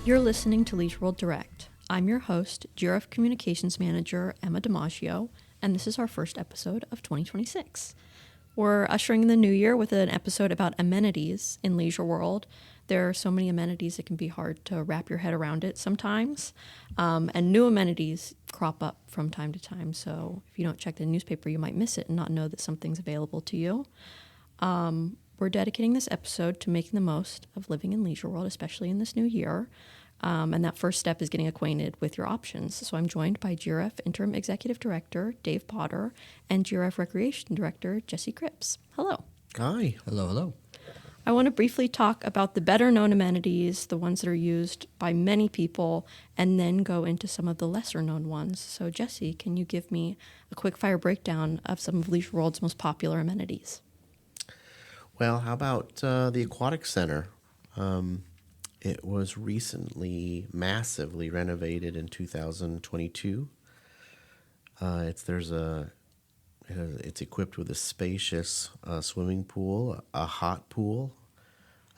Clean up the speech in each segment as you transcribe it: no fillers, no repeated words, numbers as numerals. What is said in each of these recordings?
You're listening to Leisure World Direct. I'm your host, GRF Communications Manager Emma DiMaggio, and this is our first episode of 2026. We're ushering in the new year with an episode about amenities in Leisure World. There are so many amenities it can be hard to wrap your head around it sometimes, and new amenities crop up from time to time, so if you don't check the newspaper, you might miss it and not know that something's available to you. We're dedicating this episode to making the most of living in Leisure World, especially in this new year. And that first step is getting acquainted with your options. So I'm joined by GRF Interim Executive Director Dave Potter and GRF Recreation Director Jesse Cripps. Hello. Hi. Hello, hello. I want to briefly talk about the better known amenities, the ones that are used by many people, and then go into some of the lesser known ones. So Jesse, can you give me a quick fire breakdown of some of Leisure World's most popular amenities? Well, how about the Aquatic Center? It was recently massively renovated in 2022. It's equipped with a spacious swimming pool, a hot pool.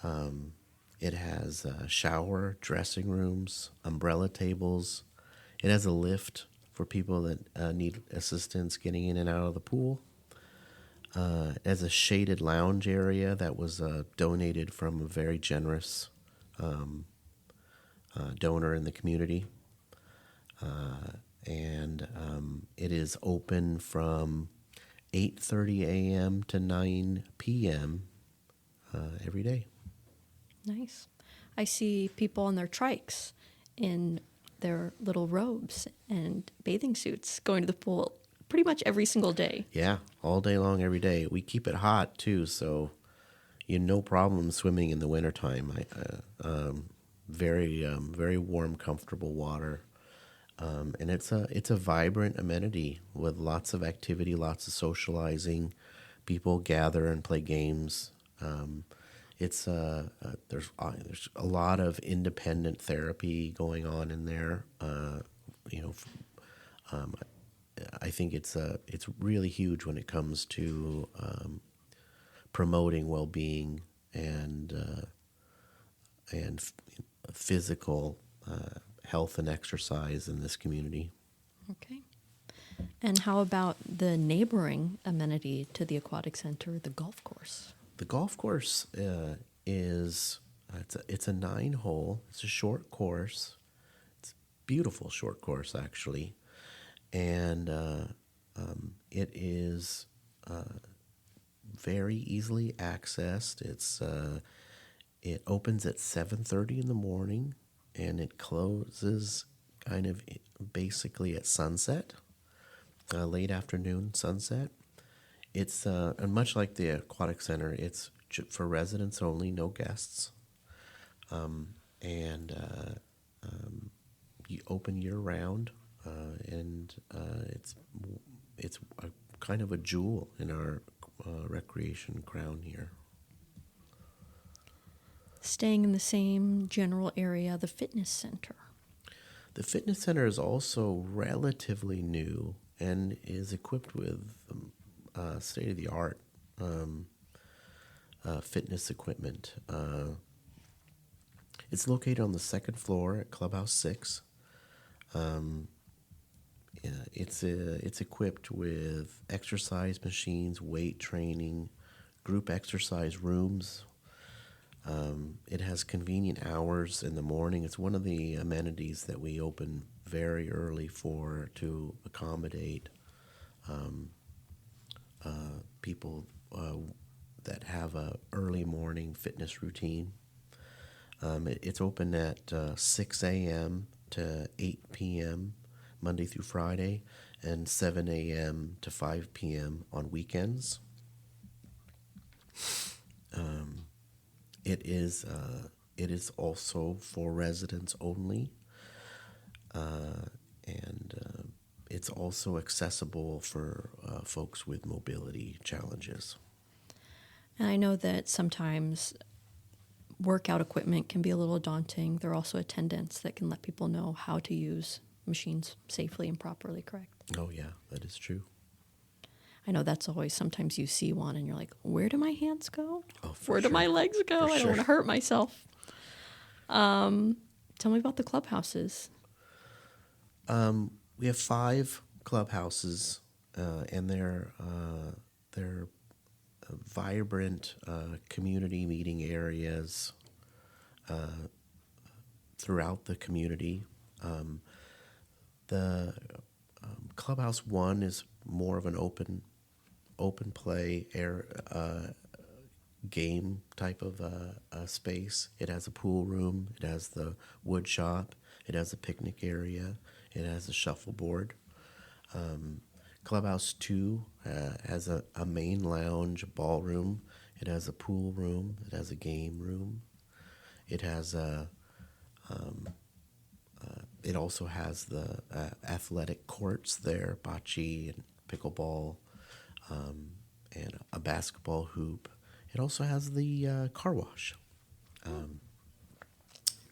It has a shower, dressing rooms, umbrella tables. It has a lift for people that need assistance getting in and out of the pool. It has a shaded lounge area that was donated from a very generous donor in the community. And it is open from 8:30 a.m. to 9 p.m. Every day. Nice. I see people on their trikes in their little robes and bathing suits going to the pool pretty much every single day. Yeah, all day long, every day. We keep it hot, too, so no problem swimming in the wintertime. Very warm, comfortable water. And it's a vibrant amenity with lots of activity, lots of socializing. People gather and play games. There's a lot of independent therapy going on in there. I think it's really huge when it comes to promoting well-being and physical health and exercise in this community. Okay. And how about the neighboring amenity to the aquatic center, the golf course? The golf course it's a 9-hole. It's a short course. It's a beautiful short course, actually, and it is very easily accessed. It opens at 7:30 in the morning, and it closes kind of basically at sunset, late afternoon sunset. It's and much like the Aquatic Center, it's for residents only, no guests. You open year round, and it's a kind of a jewel in our recreation crown here. Staying in the same general area, the fitness center. The fitness center is also relatively new and is equipped with state-of-the-art fitness equipment. It's located on the second floor at Clubhouse 6. It's equipped with exercise machines, weight training, group exercise rooms. It has convenient hours in the morning. It's one of the amenities that we open very early to accommodate people that have a early morning fitness routine. It's open at 6 a.m. to 8 p.m. Monday through Friday, and 7 a.m. to 5 p.m. on weekends. It is also for residents only, and it's also accessible for folks with mobility challenges. And I know that sometimes workout equipment can be a little daunting. There are also attendants that can let people know how to use machines safely and properly, correct? Oh, yeah, that is true. I know that's always, sometimes you see one and you're like, where do my hands go? Oh, for Where do sure. my legs go? For I don't sure. want to hurt myself. Tell me about the clubhouses. We have 5 clubhouses, and they're vibrant community meeting areas throughout the community. The Clubhouse 1 is more of an open play game type of space. It has a pool room. It has the wood shop. It has a picnic area. It has a shuffleboard. Clubhouse 2 has a main lounge, a ballroom. It has a pool room. It has a game room. It has it also has the athletic courts there, bocce and pickleball, and a basketball hoop. It also has the car wash.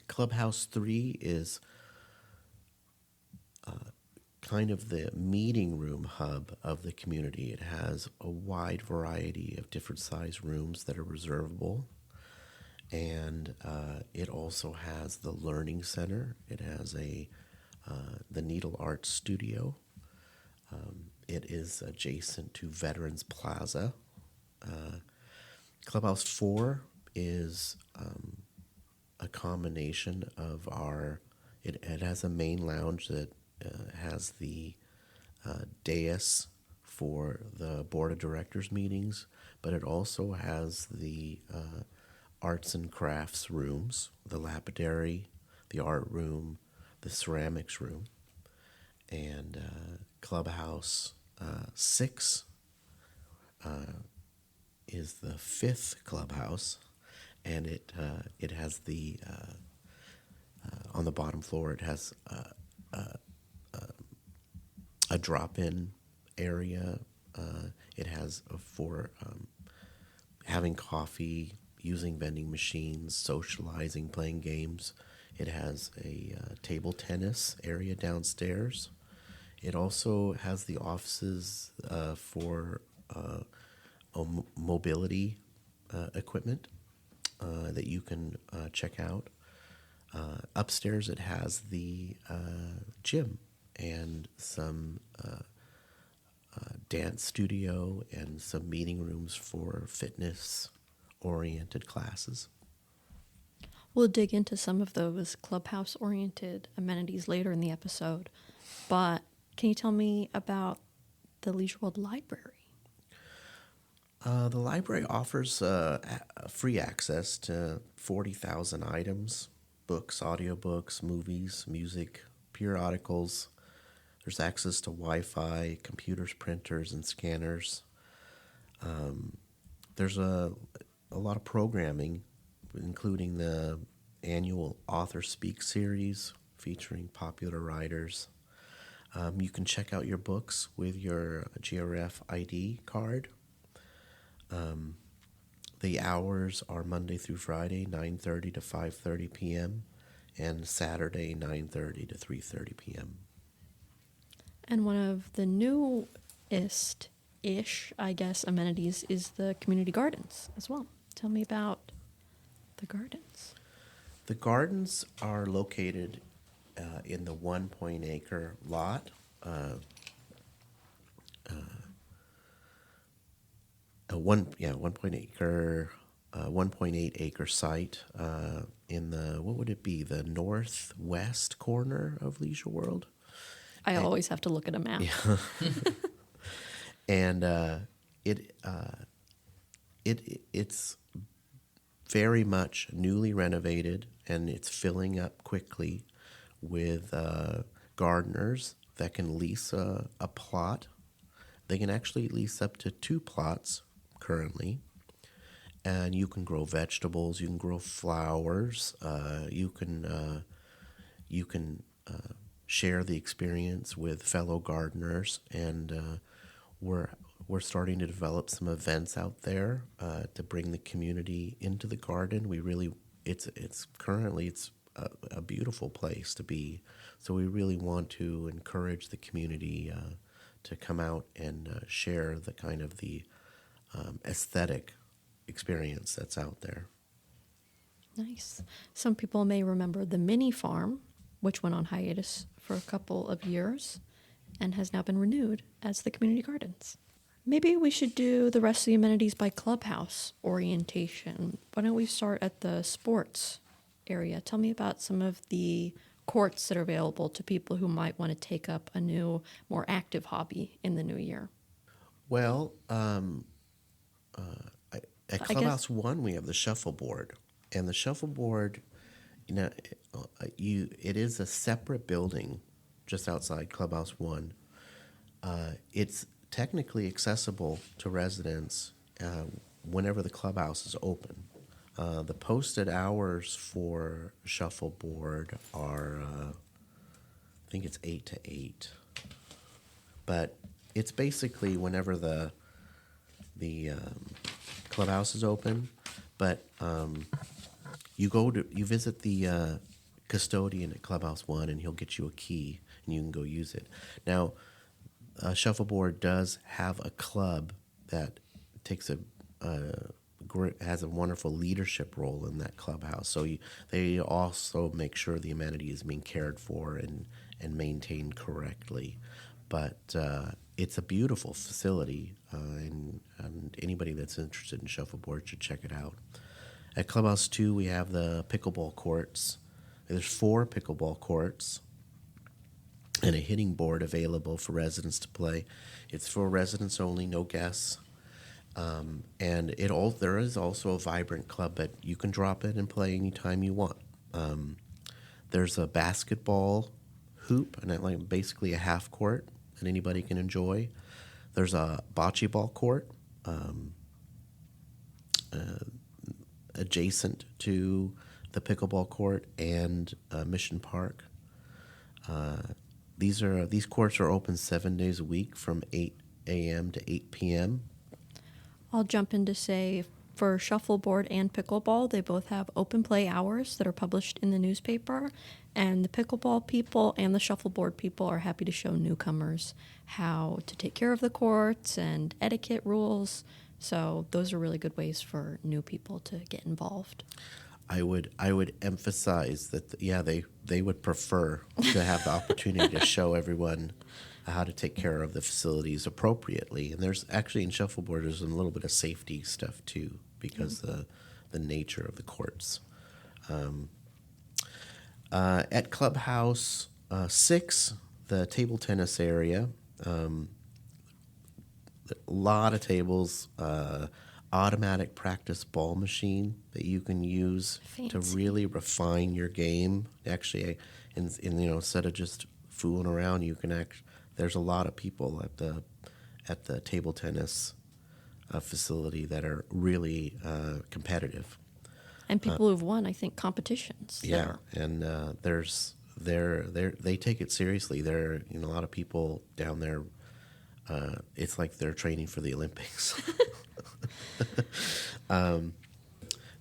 Clubhouse 3 is kind of the meeting room hub of the community. It has a wide variety of different size rooms that are reservable. And it also has the Learning Center. It has the Needle Arts Studio. It is adjacent to Veterans Plaza. Clubhouse 4 is a combination of it has a main lounge that has the dais for the board of directors meetings, but it also has the arts and crafts rooms, the lapidary, the art room, the ceramics room. And Clubhouse 6 is the 5th clubhouse, and it has the on the bottom floor. It has a drop-in area. It has for having coffee, using vending machines, socializing, playing games. It has a table tennis area downstairs. It also has the offices for mobility equipment that you can check out. Upstairs, it has the gym and some dance studio and some meeting rooms for fitness-oriented classes. We'll dig into some of those clubhouse-oriented amenities later in the episode, but can you tell me about the Leisure World Library? The library offers free access to 40,000 items, books, audiobooks, movies, music, periodicals. There's access to Wi-Fi, computers, printers, and scanners. There's a lot of programming, including the annual Author Speak series featuring popular writers. You can check out your books with your GRF ID card. The hours are Monday through Friday, 9:30 to 5:30 p.m., and Saturday, 9:30 to 3:30 p.m. And one of the newest-ish, I guess, amenities is the community gardens as well. Tell me about the gardens. The gardens are located in the 1.8-acre lot. 1.8 acre site in the, what would it be, the northwest corner of Leisure World. I always have to look at a map. Yeah. And it's very much newly renovated, and it's filling up quickly with gardeners that can lease a plot. They can actually lease up to 2 plots currently, and you can grow vegetables, you can grow flowers, you can share the experience with fellow gardeners, and we're starting to develop some events out there to bring the community into the garden. It's currently a beautiful place to be, so we really want to encourage the community to come out and share the kind of the aesthetic experience that's out there. Nice. Some people may remember the mini farm, which went on hiatus for a couple of years and has now been renewed as the community gardens. Maybe we should do the rest of the amenities by clubhouse orientation. Why don't we start at the sports area? Tell me about some of the courts that are available to people who might want to take up a new, more active hobby in the new year. Well, at I Clubhouse guess, 1, we have the shuffleboard. And the shuffleboard, you know, it is a separate building just outside Clubhouse 1. It's technically accessible to residents whenever the clubhouse is open. The posted hours for shuffleboard are, I think it's 8 to 8. But it's basically whenever the clubhouse is open. But you visit the custodian at Clubhouse 1, and he'll get you a key, and you can go use it. Now, Shuffleboard does have a club that takes has a wonderful leadership role in that clubhouse. So they also make sure the amenity is being cared for and maintained correctly. But it's a beautiful facility, and anybody that's interested in shuffleboard should check it out. At Clubhouse 2, we have the pickleball courts. There's 4 pickleball courts and a hitting board available for residents to play. It's for residents only, no guests. And there is also a vibrant club, but you can drop in and play anytime you want. There's a basketball hoop, and basically a half court that anybody can enjoy. There's a bocce ball court adjacent to the pickleball court and Mission Park. These courts are open 7 days a week from 8 a.m. to 8 p.m. I'll jump in to say for shuffleboard and pickleball, they both have open play hours that are published in the newspaper. And the pickleball people and the shuffleboard people are happy to show newcomers how to take care of the courts and etiquette rules. So those are really good ways for new people to get involved. I would emphasize that they would prefer to have the opportunity to show everyone how to take care of the facilities appropriately. And there's actually in shuffleboard there's a little bit of safety stuff too because the nature of the courts. At Clubhouse 6, the table tennis area, a lot of tables, automatic practice ball machine that you can use to really refine your game. Actually, instead of just fooling around, there's a lot of people at the table tennis facility that are really competitive. And people who've won, I think, competitions. Yeah, and they take it seriously. There, a lot of people down there. It's like they're training for the Olympics.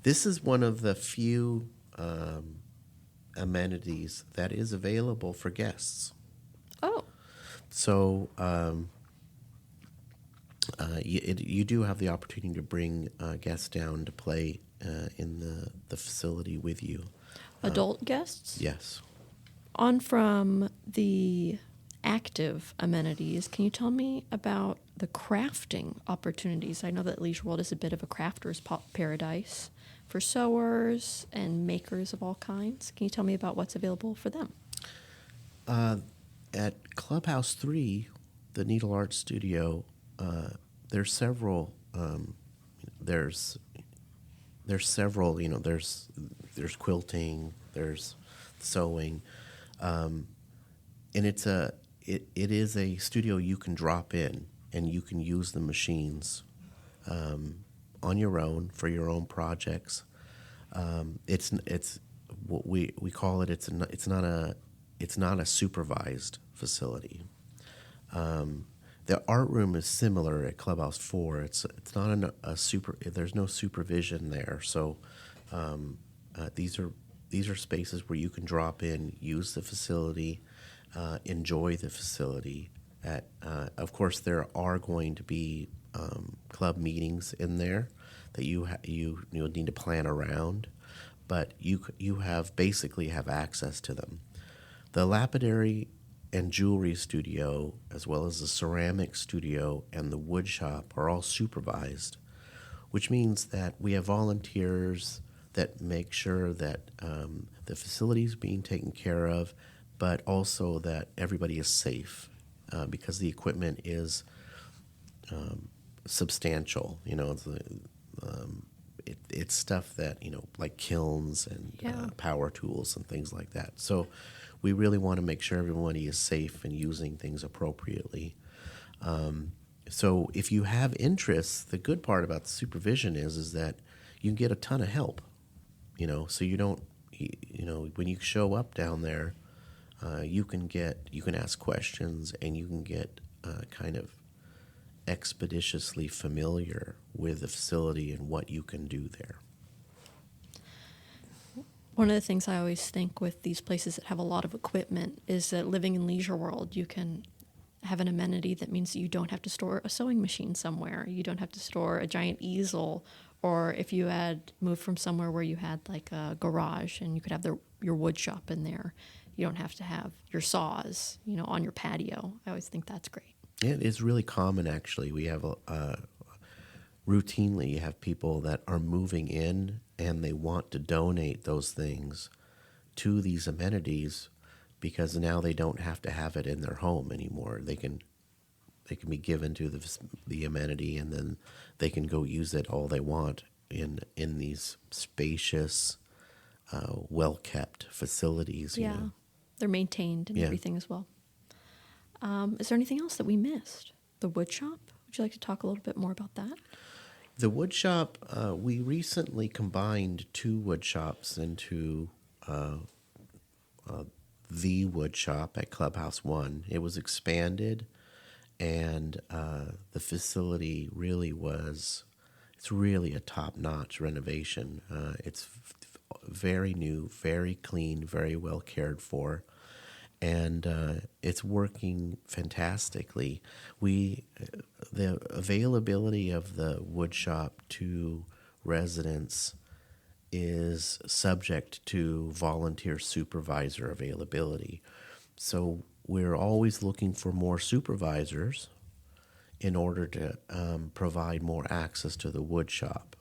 This is one of the few amenities that is available for guests. Oh. So you do have the opportunity to bring guests down to play in the facility with you. Adult guests? Yes. On from the active amenities, can you tell me about the crafting opportunities? I know that Leisure World is a bit of a crafter's paradise for sewers and makers of all kinds. Can you tell me about what's available for them? At Clubhouse 3, the Needle Art Studio, there's several. There's several. There's quilting. There's sewing, and it is a studio you can drop in and you can use the machines on your own for your own projects. It's what we call it. It's not a supervised facility. The art room is similar at Clubhouse 4. It's not there's no supervision there. So these are spaces where you can drop in, use the facility, enjoy the facility. Of course, there are going to be club meetings in there that you'll need to plan around. but you have basically have access to them. The lapidary and jewelry studio, as well as the ceramic studio and the wood shop, are all supervised, which means that we have volunteers that make sure that the facility is being taken care of, but also that everybody is safe because the equipment is substantial. You know, it's stuff that, you know, like kilns and Yeah. power tools and things like that. So we really want to make sure everybody is safe and using things appropriately. So if you have interests, the good part about the supervision is that you can get a ton of help. You know, so you don't, you know, when you show up down there, you can ask questions and you can get kind of expeditiously familiar with the facility and what you can do there. One of the things I always think with these places that have a lot of equipment is that living in Leisure World, you can have an amenity that means you don't have to store a sewing machine somewhere. You don't have to store a giant easel. Or if you had moved from somewhere where you had like a garage and you could have your wood shop in there, you don't have to have your saws, you know, on your patio. I always think that's great. It is really common, actually. We have routinely you have people that are moving in and they want to donate those things to these amenities because now they don't have to have it in their home anymore. They can be given to the amenity, and then they can go use it all they want in these spacious, well-kept facilities. You know? They're maintained and everything as well. Is there anything else that we missed? The wood shop? Would you like to talk a little bit more about that? The wood shop, we recently combined 2 wood shops into the wood shop at Clubhouse 1. It was expanded, and the facility it's really a top-notch renovation. It's very new, very clean, very well cared for, and it's working fantastically. The availability of the wood shop to residents is subject to volunteer supervisor availability. So we're always looking for more supervisors in order to provide more access to the wood shop.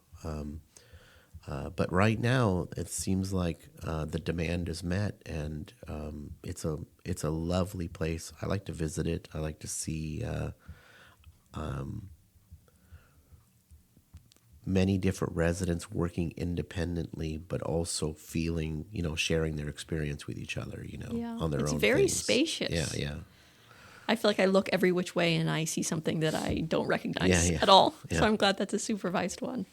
But right now, it seems like the demand is met, and it's a lovely place. I like to visit it. I like to see many different residents working independently, but also feeling, you know, sharing their experience with each other, you know, on their own. It's very things. spacious. Yeah. I feel like I look every which way and I see something that I don't recognize at all. Yeah. So I'm glad that's a supervised one.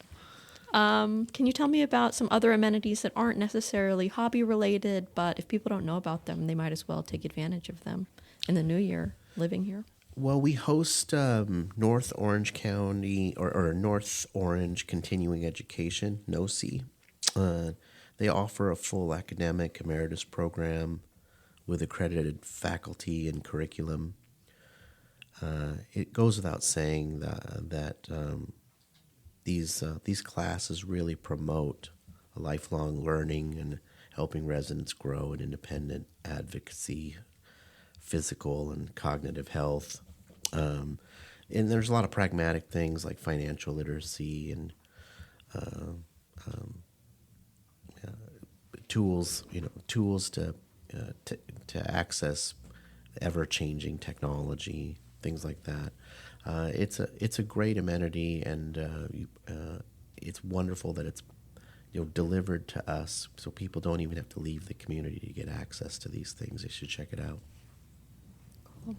Can you tell me about some other amenities that aren't necessarily hobby related, but if people don't know about them, they might as well take advantage of them in the new year living here? Well, we host North Orange County or North Orange Continuing Education, NOCE. They offer a full academic emeritus program with accredited faculty and curriculum. It goes without saying that these classes really promote a lifelong learning and helping residents grow in independent advocacy, physical and cognitive health. And there's a lot of pragmatic things like financial literacy and tools to access ever-changing technology, things like that. It's a great amenity, and it's wonderful that it's delivered to us, so people don't even have to leave the community to get access to these things. They should check it out. Cool.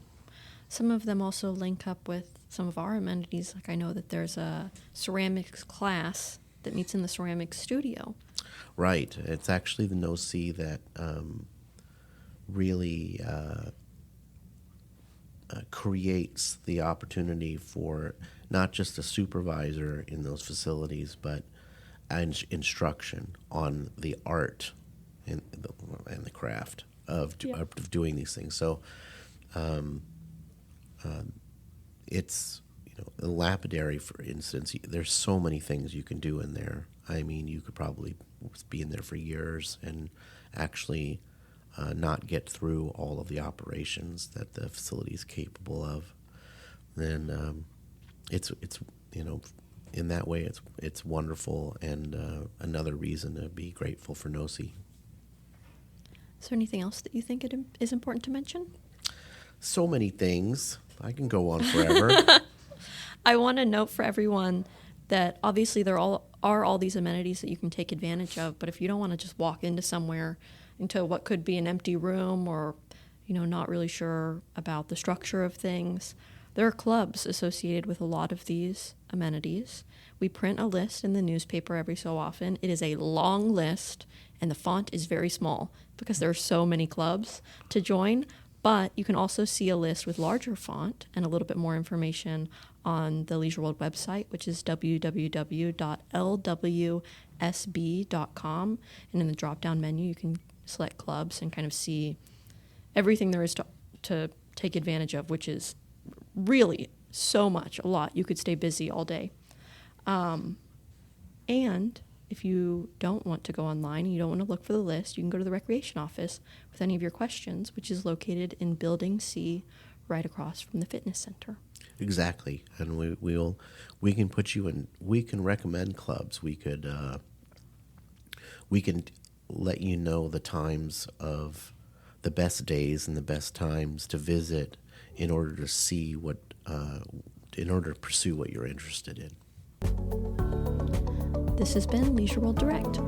Some of them also link up with some of our amenities. Like I know that there's a ceramics class that meets in the ceramics studio. Right. It's actually the NOCE that really creates the opportunity for not just a supervisor in those facilities, but instruction on the art and the craft of doing these things. So it's the lapidary, for instance, there's so many things you can do in there. I mean, you could probably be in there for years and actually not get through all of the operations that the facility is capable of. Then it's in that way it's wonderful, and another reason to be grateful for NOSI. Is there anything else that you think it is important to mention? So many things. I can go on forever. I want to note for everyone that obviously there are all these amenities that you can take advantage of, but if you don't want to just walk into what could be an empty room, or not really sure about the structure of things, there are clubs associated with a lot of these amenities. We print a list in the newspaper every so often. It is a long list, and the font is very small because there are so many clubs to join. But you can also see a list with larger font and a little bit more information on the Leisure World website, which is www.lwsb.com. And in the drop-down menu, you can select clubs and kind of see everything there is to take advantage of, which is really so much, a lot. You could stay busy all day. And if you don't want to go online and you don't want to look for the list, you can go to the recreation office with any of your questions, which is located in Building C, right across from the fitness center. Exactly, and we can put you in. We can recommend clubs. We can let you know the times of the best days and the best times to visit in order to see in order to pursue what you're interested in. This has been Leisure World Direct.